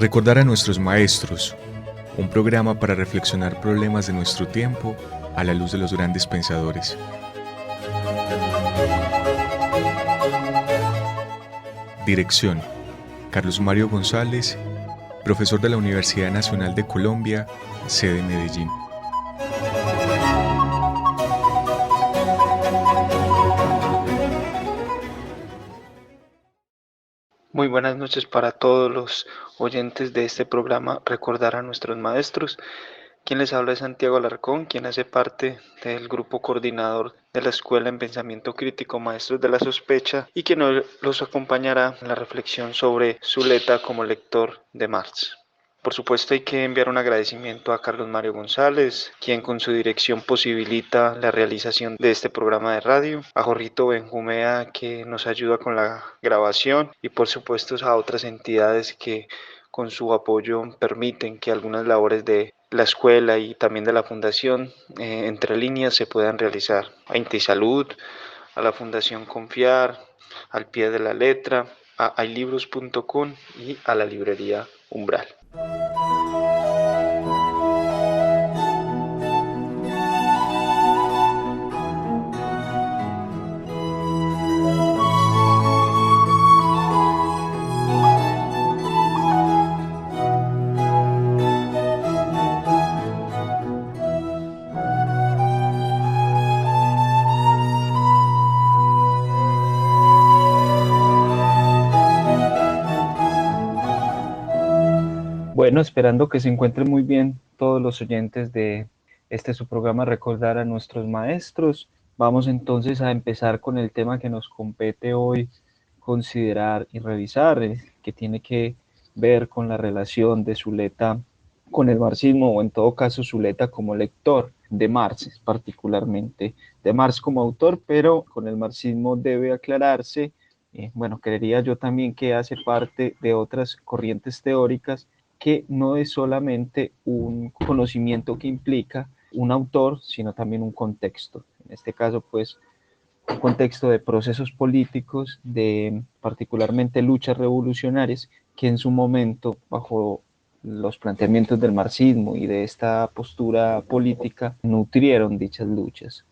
Recordar a nuestros maestros, un programa para reflexionar problemas de nuestro tiempo a la luz de los grandes pensadores. Dirección: Carlos Mario González, profesor de la Universidad Nacional de Colombia, sede Medellín. Muy buenas noches para todos los oyentes de este programa Recordar a nuestros maestros. Quien les habla es Santiago Alarcón, quien hace parte del grupo coordinador de la Escuela en Pensamiento Crítico Maestros de la Sospecha y quien hoy los acompañará en la reflexión sobre Zuleta como lector de Marx. Por supuesto hay que enviar un agradecimiento a Carlos Mario González, quien con su dirección posibilita la realización de este programa de radio, a Jorrito Benjumea, que nos ayuda con la grabación, y por supuesto a otras entidades que con su apoyo permiten que algunas labores de la escuela y también de la fundación entre líneas se puedan realizar. A Intisalud, a la Fundación Confiar, al Pie de la Letra, a haylibros.com y a la librería Umbral. Bueno, esperando que se encuentren muy bien todos los oyentes de su programa Recordar a nuestros maestros. Vamos entonces a empezar con el tema que nos compete hoy considerar y revisar, que tiene que ver con la relación de Zuleta con el marxismo, o en todo caso Zuleta como lector de Marx, particularmente de Marx como autor, pero con el marxismo debe aclararse. Bueno, creería yo también que hace parte de otras corrientes teóricas, que no es solamente un conocimiento que implica un autor, sino también un contexto. En este caso, pues, un contexto de procesos políticos, de particularmente luchas revolucionarias, que en su momento, bajo los planteamientos del marxismo y de esta postura política, nutrieron dichas luchas.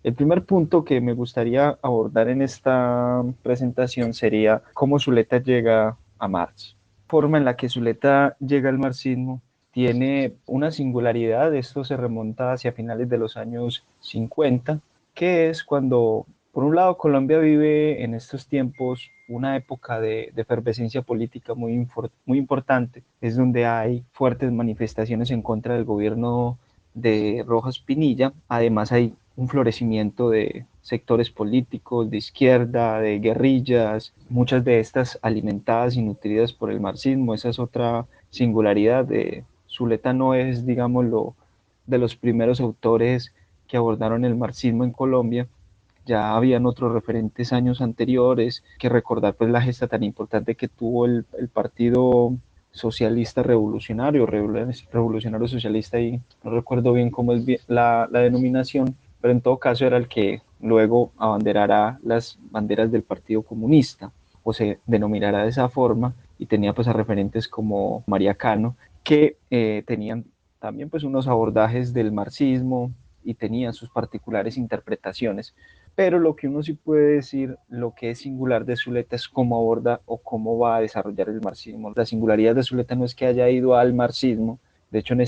El primer punto que me gustaría abordar en esta presentación sería cómo Zuleta llega a Marx. La forma en la que Zuleta llega al marxismo tiene una singularidad. Esto se remonta hacia finales de los años 50, que es cuando, por un lado, Colombia vive en estos tiempos una época de efervescencia política muy importante. Es donde hay fuertes manifestaciones en contra del gobierno de Rojas Pinilla. Además hay un florecimiento de sectores políticos de izquierda, de guerrillas, muchas de estas alimentadas y nutridas por el marxismo. Esa es otra singularidad. Zuleta no es, digámoslo, de los primeros autores que abordaron el marxismo en Colombia. Ya habían otros referentes años anteriores, que recordar pues la gesta tan importante que tuvo el Partido Socialista Revolucionario, Revolucionario Socialista, y no recuerdo bien cómo es la denominación, pero en todo caso era el que luego abanderará las banderas del Partido Comunista, o se denominará de esa forma, y tenía pues a referentes como María Cano, que tenían también pues unos abordajes del marxismo y tenían sus particulares interpretaciones. Pero lo que uno sí puede decir, lo que es singular de Zuleta, es cómo aborda o cómo va a desarrollar el marxismo. La singularidad de Zuleta no es que haya ido al marxismo. De hecho, en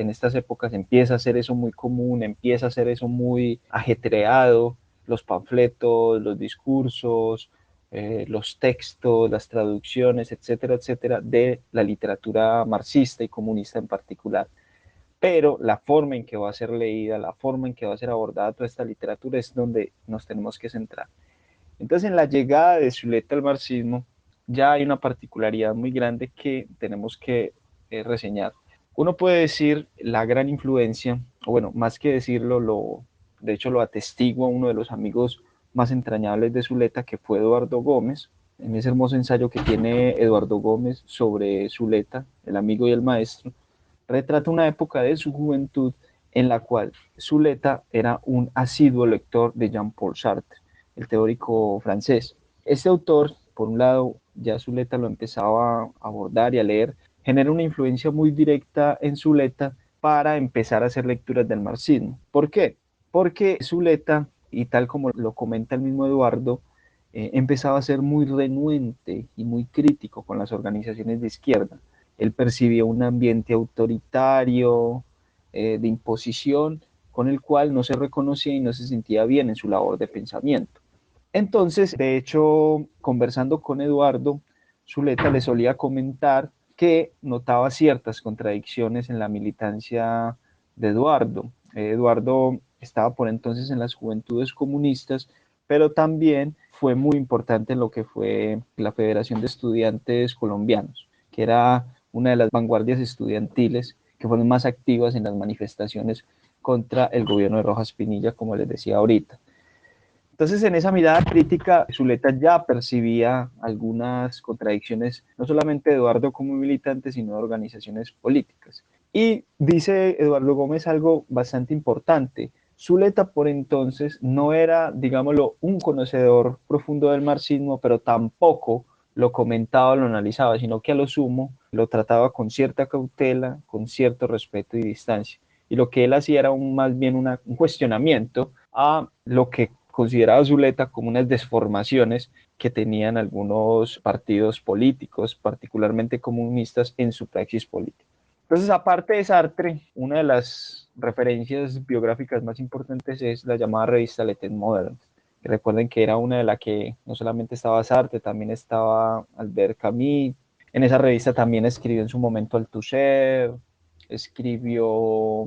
estas épocas empieza a ser eso muy común, empieza a ser eso muy ajetreado, los panfletos, los discursos, los textos, las traducciones, etcétera, etcétera, de la literatura marxista y comunista en particular. Pero la forma en que va a ser leída, la forma en que va a ser abordada toda esta literatura es donde nos tenemos que centrar. Entonces, en la llegada de Zuleta al marxismo, ya hay una particularidad muy grande que tenemos que reseñar. Uno puede decir la gran influencia, o bueno, más que decirlo, de hecho lo atestigua uno de los amigos más entrañables de Zuleta, que fue Eduardo Gómez, en ese hermoso ensayo que tiene Eduardo Gómez sobre Zuleta, el amigo y el maestro. Retrata una época de su juventud en la cual Zuleta era un asiduo lector de Jean-Paul Sartre, el teórico francés. Este autor, por un lado, ya Zuleta lo empezaba a abordar y a leer, genera una influencia muy directa en Zuleta para empezar a hacer lecturas del marxismo. ¿Por qué? Porque Zuleta, y tal como lo comenta el mismo Eduardo, empezaba a ser muy renuente y muy crítico con las organizaciones de izquierda. Él percibía un ambiente autoritario, de imposición, con el cual no se reconocía y no se sentía bien en su labor de pensamiento. Entonces, de hecho, conversando con Eduardo, Zuleta le solía comentar que notaba ciertas contradicciones en la militancia de Eduardo. Eduardo estaba por entonces en las Juventudes Comunistas, pero también fue muy importante en lo que fue la Federación de Estudiantes Colombianos, que era una de las vanguardias estudiantiles que fueron más activas en las manifestaciones contra el gobierno de Rojas Pinilla, como les decía ahorita. Entonces, en esa mirada crítica, Zuleta ya percibía algunas contradicciones, no solamente de Eduardo como militante, sino de organizaciones políticas. Y dice Eduardo Gómez algo bastante importante. Zuleta por entonces no era, digámoslo, un conocedor profundo del marxismo, pero tampoco lo comentaba o lo analizaba, sino que a lo sumo lo trataba con cierta cautela, con cierto respeto y distancia. Y lo que él hacía era más bien un cuestionamiento a lo que consideraba Zuleta como unas desformaciones que tenían algunos partidos políticos, particularmente comunistas, en su praxis política. Entonces, aparte de Sartre, una de las referencias biográficas más importantes es la llamada revista Le Temps Moderne. Recuerden que era una de las que no solamente estaba Sartre, también estaba Albert Camus. En esa revista también escribió en su momento Althusser, escribió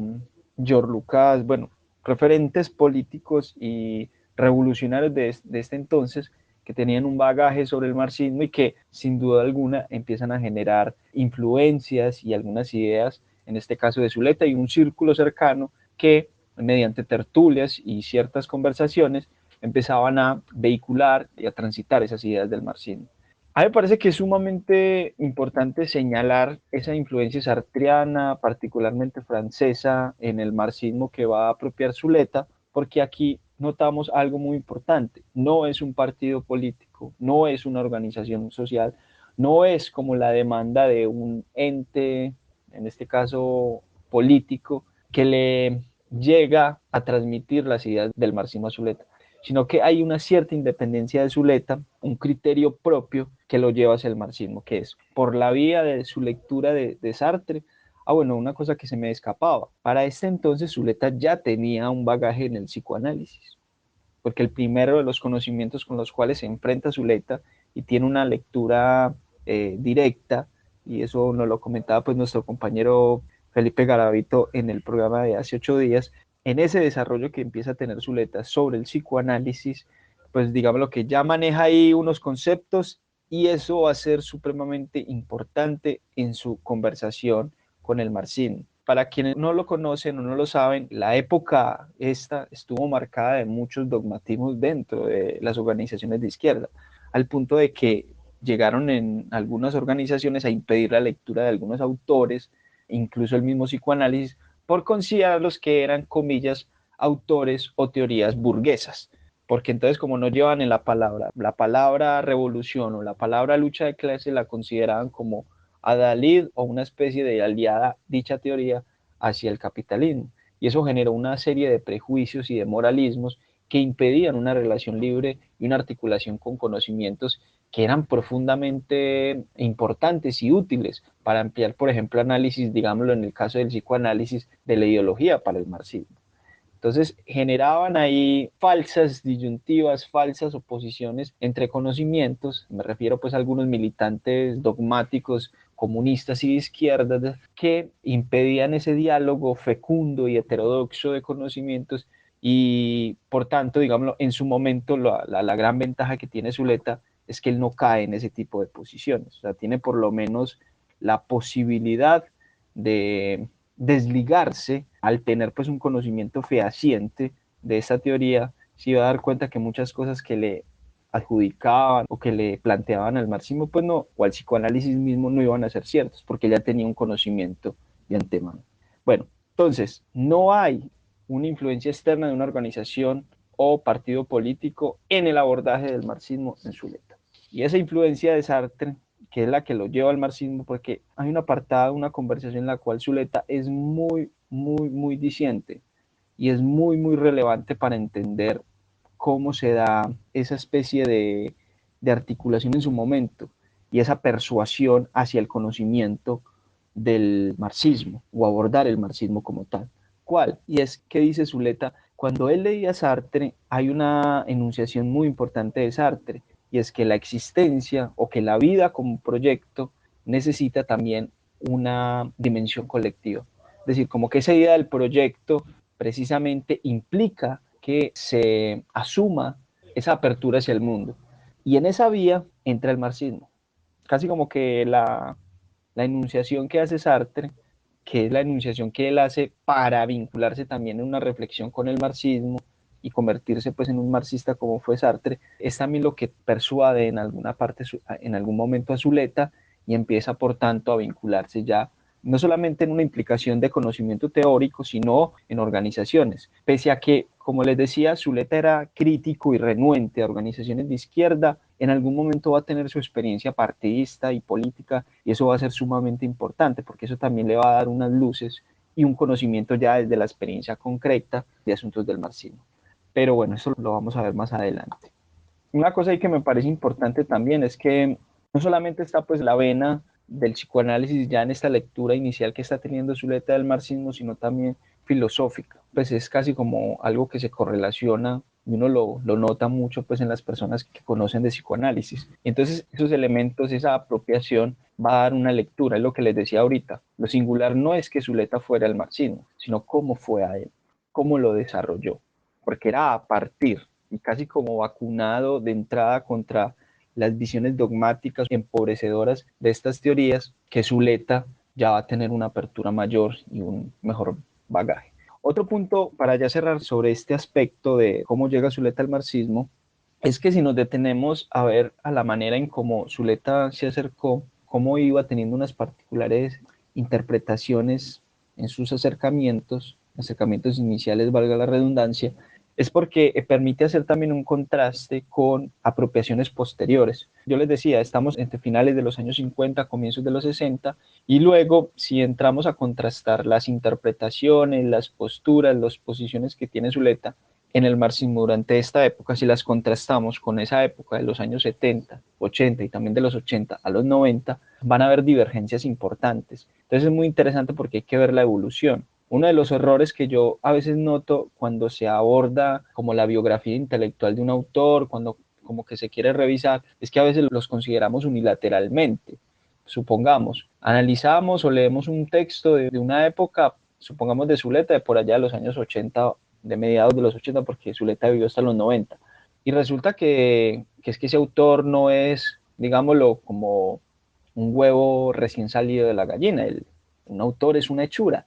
George Lucas, bueno, referentes políticos y revolucionarios de este entonces que tenían un bagaje sobre el marxismo y que sin duda alguna empiezan a generar influencias y algunas ideas, en este caso de Zuleta y un círculo cercano que mediante tertulias y ciertas conversaciones empezaban a vehicular y a transitar esas ideas del marxismo. A mí me parece que es sumamente importante señalar esa influencia sartriana, particularmente francesa, en el marxismo que va a apropiar Zuleta, porque aquí notamos algo muy importante. No es un partido político, no es una organización social, no es como la demanda de un ente, en este caso político, que le llega a transmitir las ideas del marxismo a Zuleta, sino que hay una cierta independencia de Zuleta, un criterio propio que lo lleva hacia el marxismo, que es por la vía de su lectura de Sartre. Bueno, una cosa que se me escapaba. Para este entonces Zuleta ya tenía un bagaje en el psicoanálisis, porque el primero de los conocimientos con los cuales se enfrenta Zuleta y tiene una lectura directa, y eso nos lo comentaba pues nuestro compañero Felipe Garavito en el programa de hace 8 días, en ese desarrollo que empieza a tener Zuleta sobre el psicoanálisis, pues digamos lo que ya maneja ahí unos conceptos y eso va a ser supremamente importante en su conversación con el marxismo. Para quienes no lo conocen o no lo saben, la época esta estuvo marcada de muchos dogmatismos dentro de las organizaciones de izquierda, al punto de que llegaron en algunas organizaciones a impedir la lectura de algunos autores, incluso el mismo psicoanálisis, por considerarlos que eran, comillas, autores o teorías burguesas. Porque entonces como no llevan en la palabra revolución o la palabra lucha de clase la consideraban como adalid o una especie de aliada dicha teoría hacia el capitalismo. Y eso generó una serie de prejuicios y de moralismos que impedían una relación libre y una articulación con conocimientos que eran profundamente importantes y útiles para ampliar, por ejemplo, análisis, digámoslo en el caso del psicoanálisis, de la ideología para el marxismo. Entonces generaban ahí falsas disyuntivas, falsas oposiciones entre conocimientos, me refiero pues a algunos militantes dogmáticos comunistas y de izquierdas que impedían ese diálogo fecundo y heterodoxo de conocimientos y por tanto, digámoslo, en su momento la gran ventaja que tiene Zuleta es que él no cae en ese tipo de posiciones, o sea, tiene por lo menos la posibilidad de desligarse al tener pues un conocimiento fehaciente de esta teoría, se iba a dar cuenta que muchas cosas que le adjudicaban o que le planteaban al marxismo, pues no, o al psicoanálisis mismo no iban a ser ciertos, porque ya tenía un conocimiento de antemano. Bueno, entonces, no hay una influencia externa de una organización o partido político en el abordaje del marxismo en Zuleta. Y esa influencia de Sartre, que es la que lo lleva al marxismo, porque hay un apartado, una conversación en la cual Zuleta es muy diciente y es muy relevante para entender cómo se da esa especie de articulación en su momento y esa persuasión hacia el conocimiento del marxismo o abordar el marxismo como tal. ¿Cuál? Y es que dice Zuleta, cuando él leía Sartre, hay una enunciación muy importante de Sartre, y es que la existencia o que la vida como proyecto necesita también una dimensión colectiva. Es decir, como que esa idea del proyecto precisamente implica que se asuma esa apertura hacia el mundo. Y en esa vía entra el marxismo. Casi como que la enunciación que hace Sartre, que es la enunciación que él hace para vincularse también en una reflexión con el marxismo y convertirse pues en un marxista como fue Sartre, es también lo que persuade en alguna parte, en algún momento a Zuleta, y empieza por tanto a vincularse ya no solamente en una implicación de conocimiento teórico, sino en organizaciones. Pese a que, como les decía, Zuleta era crítico y renuente a organizaciones de izquierda, en algún momento va a tener su experiencia partidista y política, y eso va a ser sumamente importante, porque eso también le va a dar unas luces y un conocimiento ya desde la experiencia concreta de asuntos del marxismo. Pero bueno, eso lo vamos a ver más adelante. Una cosa ahí que me parece importante también es que no solamente está pues la vena del psicoanálisis ya en esta lectura inicial que está teniendo Zuleta del marxismo, sino también filosófica. Pues es casi como algo que se correlaciona y uno lo nota mucho pues en las personas que conocen de psicoanálisis. Entonces esos elementos, esa apropiación va a dar una lectura, es lo que les decía ahorita. Lo singular no es que Zuleta fuera el marxismo, sino cómo fue a él, cómo lo desarrolló, porque era a partir y casi como vacunado de entrada contra las visiones dogmáticas y empobrecedoras de estas teorías, que Zuleta ya va a tener una apertura mayor y un mejor bagaje. Otro punto para ya cerrar sobre este aspecto de cómo llega Zuleta al marxismo es que si nos detenemos a ver a la manera en cómo Zuleta se acercó, cómo iba teniendo unas particulares interpretaciones en sus acercamientos iniciales, valga la redundancia, es porque permite hacer también un contraste con apropiaciones posteriores. Yo les decía, estamos entre finales de los años 50, comienzos de los 60, y luego si entramos a contrastar las interpretaciones, las posturas, las posiciones que tiene Zuleta en el marxismo durante esta época, si las contrastamos con esa época de los años 70, 80 y también de los 80 a los 90, van a haber divergencias importantes. Entonces es muy interesante porque hay que ver la evolución. Uno de los errores que yo a veces noto cuando se aborda como la biografía intelectual de un autor, cuando como que se quiere revisar, es que a veces los consideramos unilateralmente. Supongamos, analizamos o leemos un texto de una época, supongamos de Zuleta, de por allá de los años 80, de mediados de los 80, porque Zuleta vivió hasta los 90. Y resulta que es que ese autor no es, digámoslo, como un huevo recién salido de la gallina. Un autor es una hechura,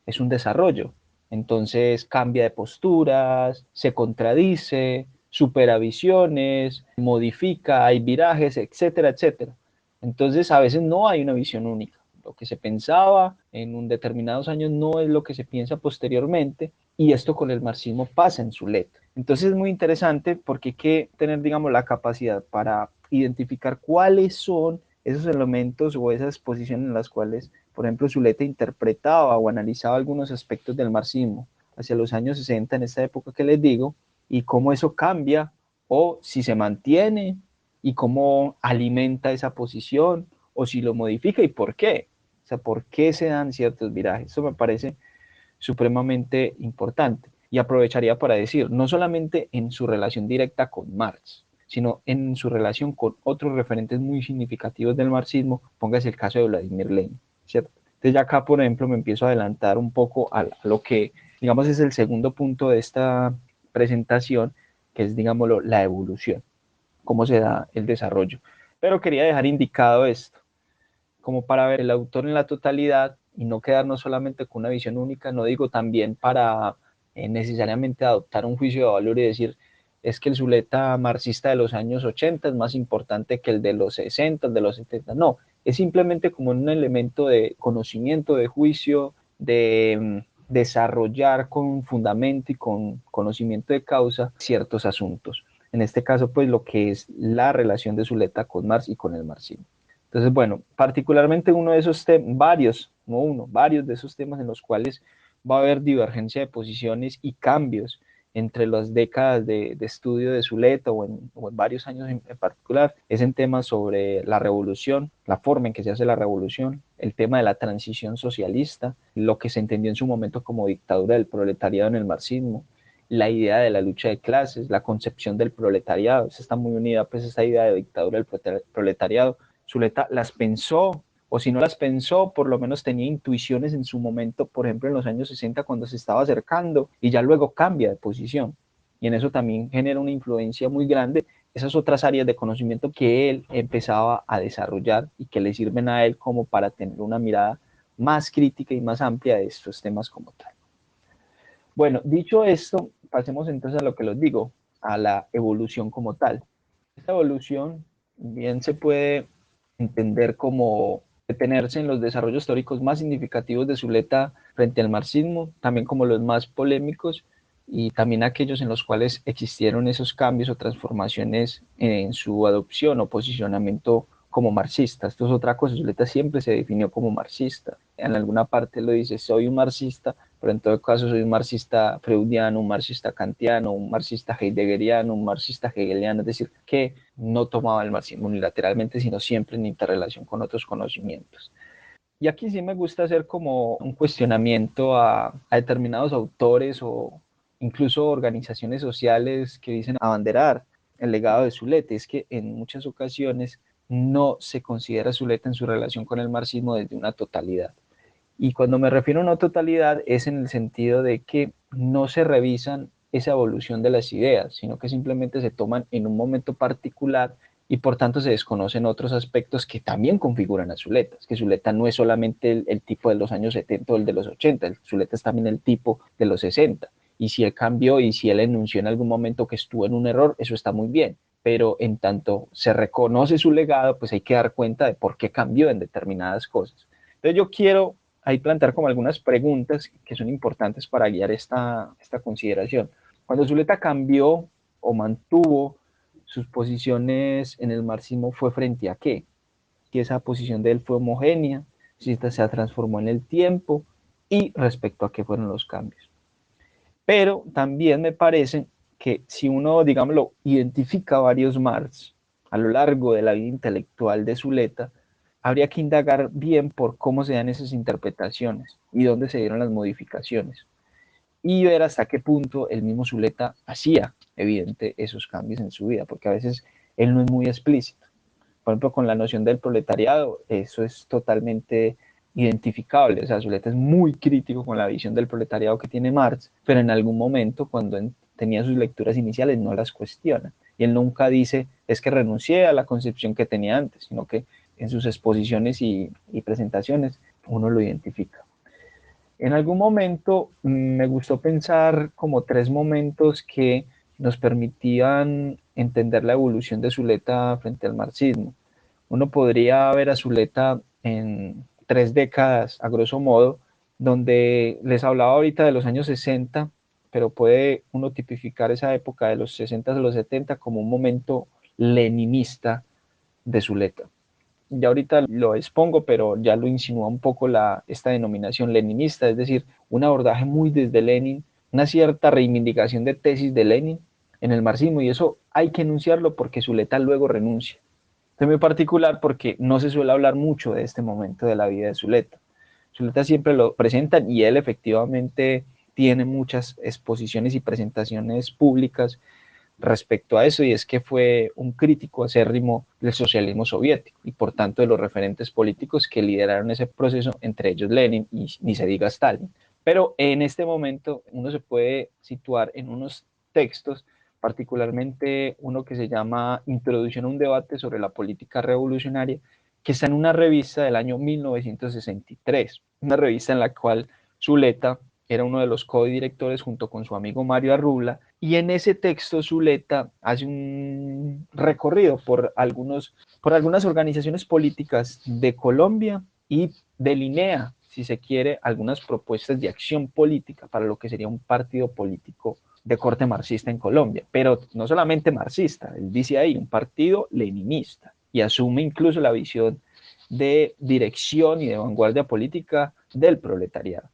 es un desarrollo. Entonces cambia de posturas, se contradice, supera visiones, modifica, hay virajes, etcétera, etcétera. Entonces a veces no hay una visión única. Lo que se pensaba en un determinados años no es lo que se piensa posteriormente, y esto con el marxismo pasa en su letra. Entonces es muy interesante porque hay que tener, digamos, la capacidad para identificar cuáles son esos elementos o esas posiciones en las cuales, por ejemplo, Zuleta interpretaba o analizaba algunos aspectos del marxismo hacia los años 60, en esta época que les digo, y cómo eso cambia o si se mantiene y cómo alimenta esa posición o si lo modifica y por qué. O sea, por qué se dan ciertos virajes. Eso me parece supremamente importante. Y aprovecharía para decir, no solamente en su relación directa con Marx, sino en su relación con otros referentes muy significativos del marxismo, póngase el caso de Vladimir Lenin, ¿cierto? Entonces ya acá, por ejemplo, me empiezo a adelantar un poco a lo que, digamos, es el segundo punto de esta presentación, que es, digámoslo, la evolución, cómo se da el desarrollo. Pero quería dejar indicado esto, como para ver el autor en la totalidad y no quedarnos solamente con una visión única, no digo también para necesariamente adoptar un juicio de valor y decir, es que el Zuleta marxista de los años 80 es más importante que el de los 60, de los 70, no, es simplemente como un elemento de conocimiento, de juicio, de desarrollar con fundamento y con conocimiento de causa ciertos asuntos. en este caso pues lo que es la relación de Zuleta con Marx y con el marxismo. Entonces, bueno, particularmente uno de esos temas, varios de esos temas en los cuales va a haber divergencia de posiciones y cambios entre las décadas de estudio de Zuleta o en varios años en particular, es en temas sobre la revolución, la forma en que se hace la revolución, el tema de la transición socialista, lo que se entendió en su momento como dictadura del proletariado en el marxismo, la idea de la lucha de clases, la concepción del proletariado, esa está muy unida pues esta idea de dictadura del proletariado. Zuleta las pensó, o si no las pensó, por lo menos tenía intuiciones en su momento, por ejemplo en los años 60 cuando se estaba acercando, y ya luego cambia de posición. Y en eso también genera una influencia muy grande esas otras áreas de conocimiento que él empezaba a desarrollar y que le sirven a él como para tener una mirada más crítica y más amplia de estos temas como tal. Bueno, dicho esto, pasemos entonces a lo que les digo, a la evolución como tal. Esta evolución bien se puede entender como detenerse en los desarrollos teóricos más significativos de Zuleta frente al marxismo, también como los más polémicos y también aquellos en los cuales existieron esos cambios o transformaciones en su adopción o posicionamiento como marxista. Esto es otra cosa, Zuleta siempre se definió como marxista. En alguna parte lo dice, soy un marxista, pero en todo caso soy un marxista freudiano, un marxista kantiano, un marxista heideggeriano, un marxista hegeliano, es decir, que no tomaba el marxismo unilateralmente, sino siempre en interrelación con otros conocimientos. Y aquí sí me gusta hacer como un cuestionamiento a determinados autores o incluso organizaciones sociales que dicen abanderar el legado de Zuleta. Es que en muchas ocasiones no se considera Zuleta en su relación con el marxismo desde una totalidad. Y cuando me refiero a una totalidad es en el sentido de que no se revisan esa evolución de las ideas, sino que simplemente se toman en un momento particular y por tanto se desconocen otros aspectos que también configuran a Zuleta. Es que Zuleta no es solamente el tipo de los años 70 o el de los 80, el Zuleta es también el tipo de los 60. Y si él cambió y si él enunció en algún momento que estuvo en un error, eso está muy bien. Pero en tanto se reconoce su legado, pues hay que dar cuenta de por qué cambió en determinadas cosas. Entonces yo quiero ahí plantear como algunas preguntas que son importantes para guiar esta consideración. Cuando Zuleta cambió o mantuvo sus posiciones en el marxismo, ¿fue frente a qué? Si esa posición de él fue homogénea, si esta se transformó en el tiempo y respecto a qué fueron los cambios. Pero también me parece que si uno, digámoslo, identifica varios Marx a lo largo de la vida intelectual de Zuleta, habría que indagar bien por cómo se dan esas interpretaciones y dónde se dieron las modificaciones y ver hasta qué punto el mismo Zuleta hacía evidente esos cambios en su vida, porque a veces él no es muy explícito. Por ejemplo, con la noción del proletariado, eso es totalmente identificable. O sea, Zuleta es muy crítico con la visión del proletariado que tiene Marx, pero en algún momento, cuando tenía sus lecturas iniciales, no las cuestiona. Y él nunca dice, es que renuncié a la concepción que tenía antes, sino que en sus exposiciones y presentaciones uno lo identifica. En algún momento me gustó pensar como tres momentos que nos permitían entender la evolución de Zuleta frente al marxismo. Uno podría ver a Zuleta en 3 décadas, a grosso modo, donde les hablaba ahorita de los años 60, pero puede uno tipificar esa época de los 60 a los 70 como un momento leninista de Zuleta. Ya ahorita lo expongo, pero ya lo insinúa un poco esta denominación leninista, es decir, un abordaje muy desde Lenin, una cierta reivindicación de tesis de Lenin en el marxismo, y eso hay que enunciarlo porque Zuleta luego renuncia. Es muy particular porque no se suele hablar mucho de este momento de la vida de Zuleta. Zuleta siempre lo presentan y él efectivamente tiene muchas exposiciones y presentaciones públicas respecto a eso, y es que fue un crítico acérrimo del socialismo soviético y por tanto de los referentes políticos que lideraron ese proceso, entre ellos Lenin y ni se diga Stalin. Pero en este momento uno se puede situar en unos textos, particularmente uno que se llama Introducción a un debate sobre la política revolucionaria, que está en una revista del año 1963, una revista en la cual Zuleta era uno de los codirectores junto con su amigo Mario Arrubla, y en ese texto Zuleta hace un recorrido por algunas organizaciones políticas de Colombia y delinea, si se quiere, algunas propuestas de acción política para lo que sería un partido político de corte marxista en Colombia, pero no solamente marxista, él dice ahí un partido leninista y asume incluso la visión de dirección y de vanguardia política del proletariado.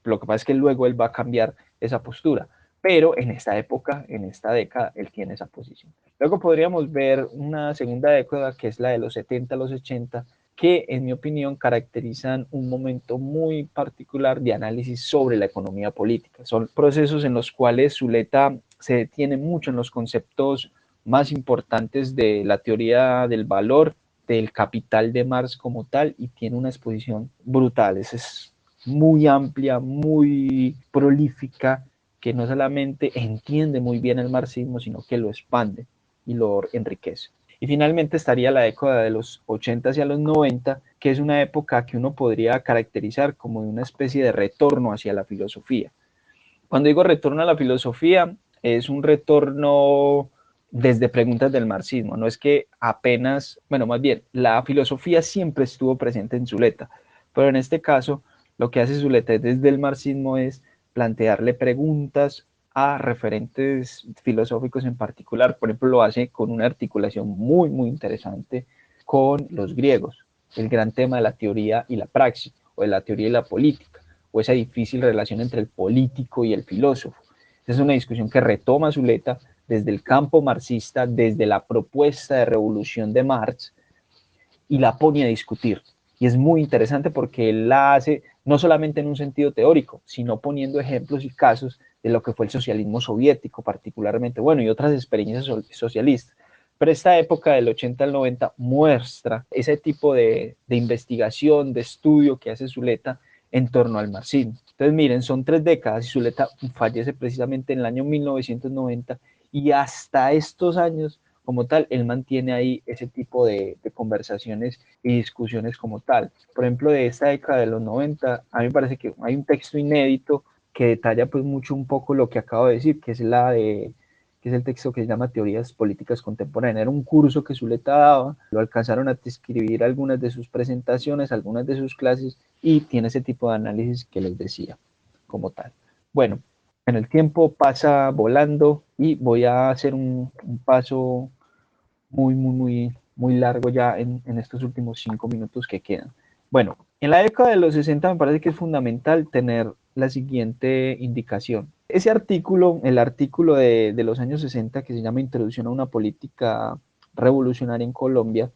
Lo que pasa es que luego él va a cambiar esa postura, pero en esta época, en esta década, él tiene esa posición. Luego podríamos ver una segunda década que es la de los 70 a los 80, que en mi opinión caracterizan un momento muy particular de análisis sobre la economía política. Son procesos en los cuales Zuleta se detiene mucho en los conceptos más importantes de la teoría del valor, del capital de Marx como tal, y tiene una exposición brutal. Es muy amplia, muy prolífica, que no solamente entiende muy bien el marxismo, sino que lo expande y lo enriquece. Y finalmente estaría la década de los 80 hacia los 90, que es una época que uno podría caracterizar como una especie de retorno hacia la filosofía. Cuando digo retorno a la filosofía, es un retorno desde preguntas del marxismo. No es que apenas, bueno, más bien, la filosofía siempre estuvo presente en Zuleta, pero en este caso, lo que hace Zuleta desde el marxismo es plantearle preguntas a referentes filosóficos en particular. Por ejemplo, lo hace con una articulación muy, muy interesante con los griegos, el gran tema de la teoría y la praxis, o de la teoría y la política, o esa difícil relación entre el político y el filósofo. Esa es una discusión que retoma Zuleta desde el campo marxista, desde la propuesta de revolución de Marx, y la pone a discutir. Y es muy interesante porque él la hace no solamente en un sentido teórico, sino poniendo ejemplos y casos de lo que fue el socialismo soviético particularmente, bueno, y otras experiencias socialistas. Pero esta época del 80 al 90 muestra ese tipo de investigación, de estudio que hace Zuleta en torno al marxismo. Entonces, miren, son 3 décadas y Zuleta fallece precisamente en el año 1990 y hasta estos años como tal, él mantiene ahí ese tipo de conversaciones y discusiones como tal. Por ejemplo, de esta década de los 90, a mí me parece que hay un texto inédito que detalla pues mucho un poco lo que acabo de decir, que es que es el texto que se llama Teorías Políticas Contemporáneas. Era un curso que Zuleta daba, lo alcanzaron a escribir algunas de sus presentaciones, algunas de sus clases, y tiene ese tipo de análisis que les decía como tal. Bueno, en el tiempo pasa volando y voy a hacer un paso muy largo ya en estos últimos 5 minutos que quedan. Bueno, en la década de los 60 me parece que es fundamental tener la siguiente indicación. Ese artículo, el artículo de los años 60 que se llama Introducción a una política revolucionaria en Colombia,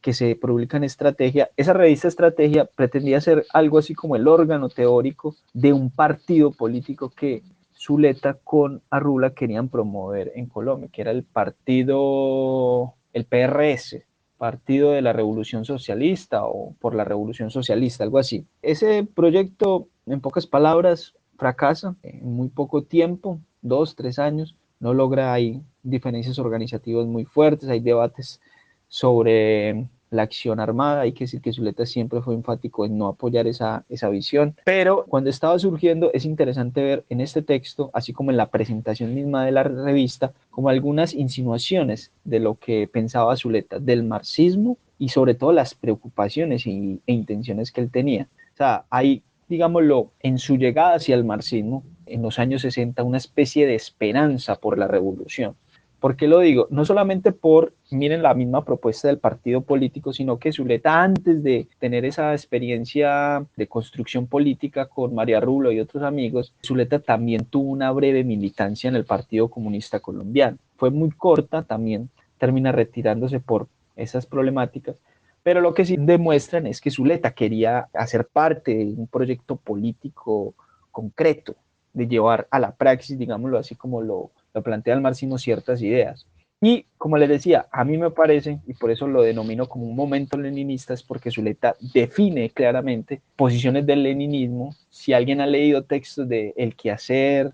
que se publica en Estrategia, esa revista Estrategia pretendía ser algo así como el órgano teórico de un partido político que Zuleta con Arrula querían promover en Colombia, que era el partido, el PRS, Partido de la Revolución Socialista o por la Revolución Socialista, algo así. Ese proyecto, en pocas palabras, fracasa en muy poco tiempo, 2, 3 años, no logra ahí diferencias organizativas muy fuertes, hay debates sobre la acción armada. Hay que decir que Zuleta siempre fue enfático en no apoyar esa visión, pero cuando estaba surgiendo es interesante ver en este texto, así como en la presentación misma de la revista, como algunas insinuaciones de lo que pensaba Zuleta del marxismo y sobre todo las preocupaciones e intenciones que él tenía. O sea, hay, digámoslo, en su llegada hacia el marxismo, en los años 60, una especie de esperanza por la revolución. ¿Por qué lo digo? No solamente por, miren, la misma propuesta del partido político, sino que Zuleta, antes de tener esa experiencia de construcción política con María Rulo y otros amigos, Zuleta también tuvo una breve militancia en el Partido Comunista Colombiano. Fue muy corta, también termina retirándose por esas problemáticas, pero lo que sí demuestran es que Zuleta quería hacer parte de un proyecto político concreto, de llevar a la praxis, digámoslo así como lo plantea el marxismo, ciertas ideas. Y como les decía, a mí me parece, y por eso lo denomino como un momento leninista, es porque Zuleta define claramente posiciones del leninismo. Si alguien ha leído textos de El quehacer,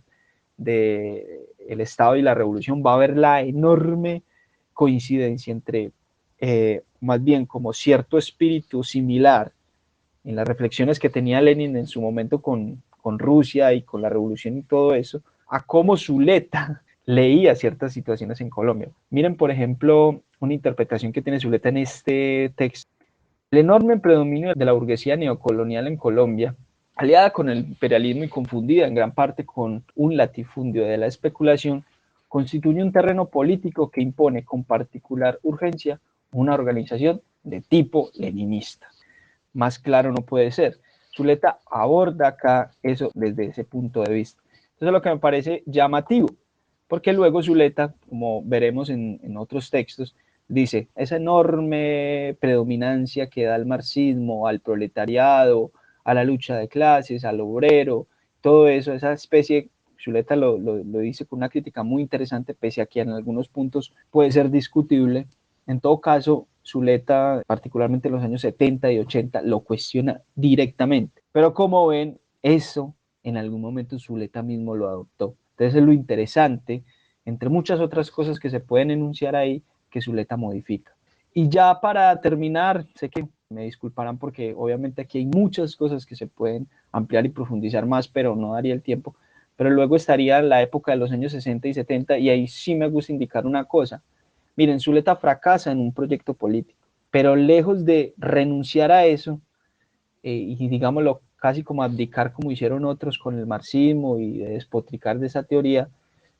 de El Estado y la Revolución, va a ver la enorme coincidencia entre, más bien como cierto espíritu similar en las reflexiones que tenía Lenin en su momento con Rusia y con la revolución y todo eso, a cómo Zuleta leía ciertas situaciones en Colombia. Miren, por ejemplo, una interpretación que tiene Zuleta en este texto. El enorme predominio de la burguesía neocolonial en Colombia aliada con el imperialismo y confundida en gran parte con un latifundio de la especulación, constituye un terreno político que impone con particular urgencia una organización de tipo leninista. Más claro no puede ser. Zuleta aborda acá eso desde ese punto de vista. Eso es lo que me parece llamativo, porque luego Zuleta, como veremos en otros textos, dice, esa enorme predominancia que da el marxismo al proletariado, a la lucha de clases, al obrero, todo eso, esa especie, Zuleta lo dice con una crítica muy interesante, pese a que en algunos puntos puede ser discutible. En todo caso, Zuleta, particularmente en los años 70 y 80, lo cuestiona directamente. Pero como ven, eso en algún momento Zuleta mismo lo adoptó. Entonces es lo interesante, entre muchas otras cosas que se pueden enunciar ahí, que Zuleta modifica. Y ya para terminar, sé que me disculparán porque obviamente aquí hay muchas cosas que se pueden ampliar y profundizar más, pero no daría el tiempo. Pero luego estaría la época de los años 60 y 70 y ahí sí me gusta indicar una cosa. Miren, Zuleta fracasa en un proyecto político, pero lejos de renunciar a eso y digámoslo casi como abdicar como hicieron otros con el marxismo y de despotricar de esa teoría,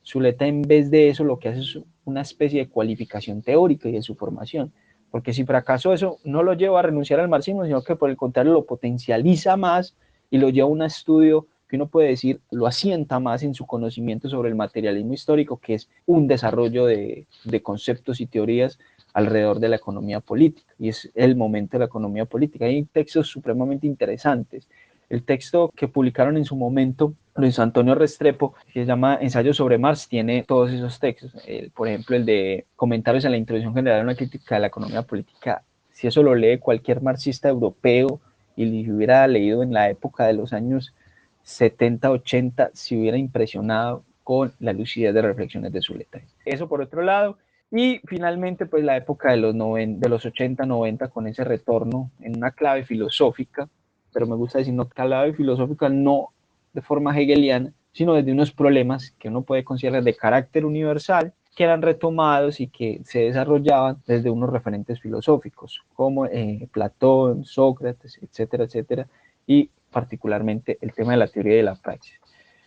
Zuleta en vez de eso lo que hace es una especie de cualificación teórica y de su formación, porque si fracasó eso no lo lleva a renunciar al marxismo, sino que por el contrario lo potencializa más y lo lleva a un estudio que uno puede decir lo asienta más en su conocimiento sobre el materialismo histórico, que es un desarrollo de conceptos y teorías alrededor de la economía política, y es el momento de la economía política. Hay textos supremamente interesantes. El texto que publicaron en su momento Luis Antonio Restrepo, que se llama Ensayo sobre Marx, tiene todos esos textos. Por ejemplo, el de Comentarios en la Introducción General a una crítica de la economía política. Si eso lo lee cualquier marxista europeo y lo hubiera leído en la época de los años 70, 80, se hubiera impresionado con la lucidez de reflexiones de Zuleta. Eso por otro lado. Y finalmente, pues la época de los 80, 90, con ese retorno en una clave filosófica, pero me gusta decir no clave filosófica, no de forma hegeliana, sino desde unos problemas que uno puede considerar de carácter universal, que eran retomados y que se desarrollaban desde unos referentes filosóficos, como Platón, Sócrates, etcétera, etcétera, y particularmente el tema de la teoría de la praxis.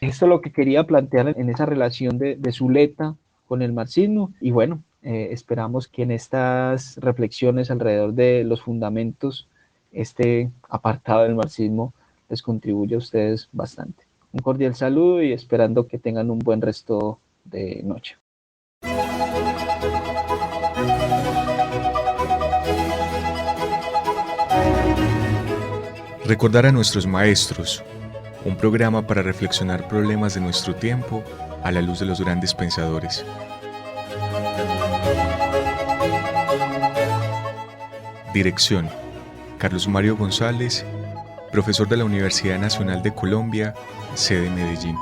Esto es lo que quería plantear en esa relación de Zuleta con el marxismo, y bueno, esperamos que en estas reflexiones alrededor de los fundamentos, este apartado del marxismo les contribuya a ustedes bastante. Un cordial saludo y esperando que tengan un buen resto de noche. Recordar a nuestros maestros, un programa para reflexionar problemas de nuestro tiempo a la luz de los grandes pensadores. Dirección: Carlos Mario González, profesor de la Universidad Nacional de Colombia, sede Medellín.